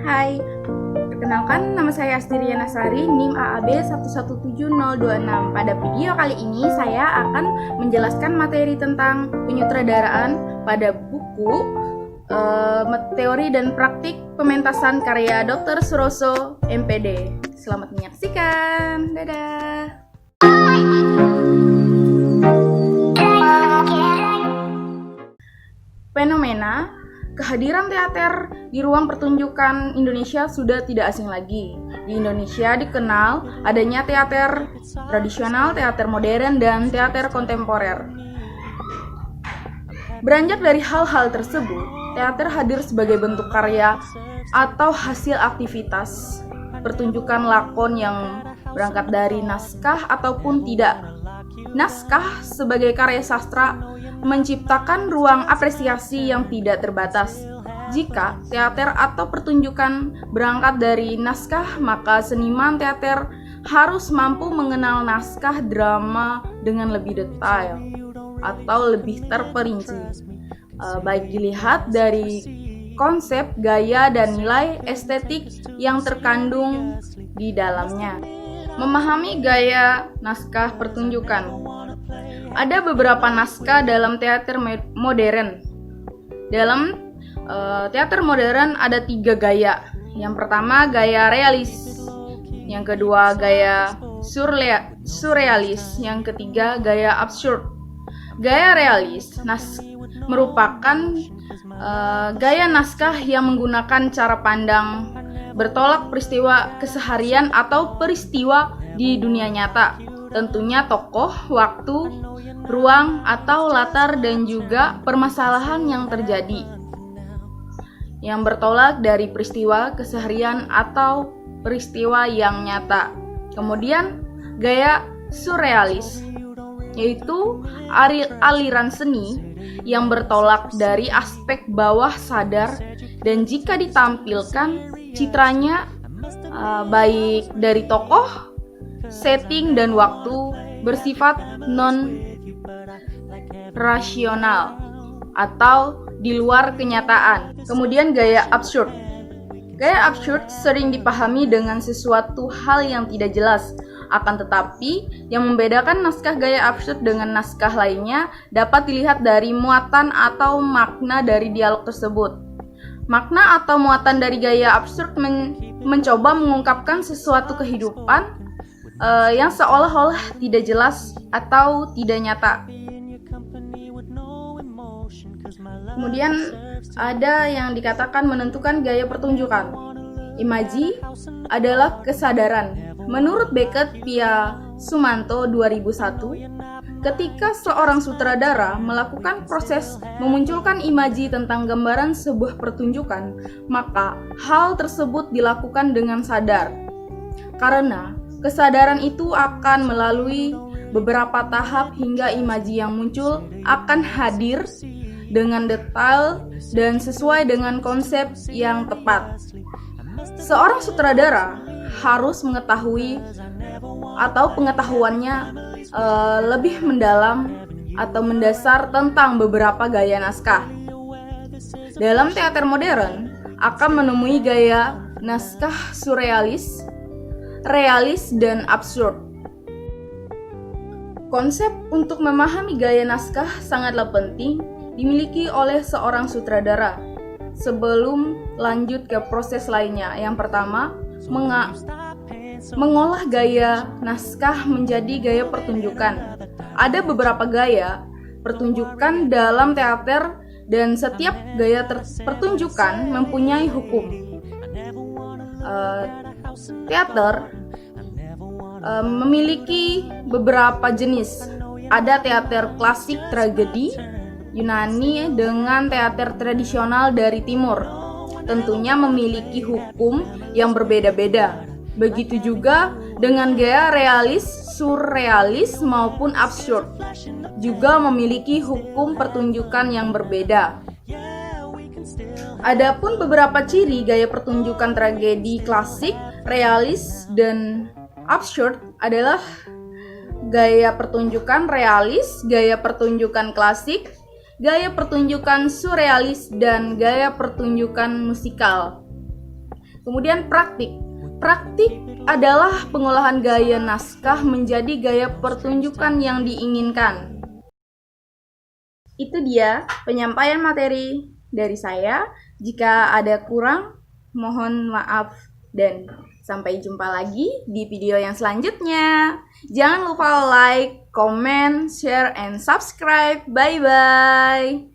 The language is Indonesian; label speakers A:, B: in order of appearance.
A: Hai, perkenalkan nama saya Astiria Nasari, NIM AAB 117026. Pada video kali ini saya akan menjelaskan materi tentang penyutradaraan pada buku Teori dan Praktik Pementasan karya Dr. Suroso, MPD. Selamat menyaksikan, dadah! Fenomena kehadiran teater di ruang pertunjukan Indonesia sudah tidak asing lagi. Di Indonesia dikenal adanya teater tradisional, teater modern, dan teater kontemporer. Beranjak dari hal-hal tersebut, teater hadir sebagai bentuk karya atau hasil aktivitas pertunjukan lakon yang berangkat dari naskah ataupun tidak. Naskah sebagai karya sastra menciptakan ruang apresiasi yang tidak terbatas. Jika teater atau pertunjukan berangkat dari naskah, maka seniman teater harus mampu mengenal naskah drama dengan lebih detail atau lebih terperinci, baik dilihat dari konsep, gaya, dan nilai estetik yang terkandung di dalamnya. Memahami gaya naskah pertunjukan. Ada beberapa naskah dalam teater modern. Dalam teater modern ada 3 gaya. Yang pertama gaya realis, yang kedua gaya surrealis, yang ketiga gaya absurd. Gaya realis merupakan gaya naskah yang menggunakan cara pandang bertolak peristiwa keseharian atau peristiwa di dunia nyata. Tentunya tokoh, waktu, ruang, atau latar, dan juga permasalahan yang terjadi yang bertolak dari peristiwa keseharian atau peristiwa yang nyata. Kemudian gaya surrealis, yaitu aliran seni yang bertolak dari aspek bawah sadar, dan jika ditampilkan citranya baik dari tokoh, setting, dan waktu bersifat non-rasional atau di luar kenyataan. Kemudian gaya absurd. Gaya absurd sering dipahami dengan sesuatu hal yang tidak jelas. Akan tetapi, yang membedakan naskah gaya absurd dengan naskah lainnya dapat dilihat dari muatan atau makna dari dialog tersebut. Makna atau muatan dari gaya absurd mencoba mengungkapkan sesuatu kehidupan yang seolah-olah tidak jelas atau tidak nyata. Kemudian ada yang dikatakan menentukan gaya pertunjukan. Imaji adalah kesadaran. Menurut Beckett via Sumanto 2001, ketika seorang sutradara melakukan proses memunculkan imaji tentang gambaran sebuah pertunjukan, maka hal tersebut dilakukan dengan sadar. Karena kesadaran itu akan melalui beberapa tahap hingga imaji yang muncul akan hadir dengan detail dan sesuai dengan konsep yang tepat. Seorang sutradara harus mengetahui atau pengetahuannya lebih mendalam atau mendasar tentang beberapa gaya naskah. Dalam teater modern akan menemui gaya naskah surrealis, realis, dan absurd. Konsep untuk memahami gaya naskah sangatlah penting dimiliki oleh seorang sutradara. Sebelum lanjut ke proses lainnya, yang pertama, mengolah gaya naskah menjadi gaya pertunjukan. Ada beberapa gaya pertunjukan dalam teater dan setiap gaya pertunjukan mempunyai hukum. Teater memiliki beberapa jenis. Ada teater klasik tragedi Yunani dengan teater tradisional dari Timur. Tentunya memiliki hukum yang berbeda-beda. Begitu juga dengan gaya realis, surrealis, maupun absurd. Juga memiliki hukum pertunjukan yang berbeda. Adapun beberapa ciri gaya pertunjukan tragedi klasik, realis, dan absurd adalah gaya pertunjukan realis, gaya pertunjukan klasik, gaya pertunjukan surrealis, dan gaya pertunjukan musikal. Kemudian praktik. Praktik adalah pengolahan gaya naskah menjadi gaya pertunjukan yang diinginkan. Itu dia penyampaian materi dari saya. Jika ada kurang, mohon maaf dan sampai jumpa lagi di video yang selanjutnya. Jangan lupa like, comment, share, and subscribe. Bye-bye.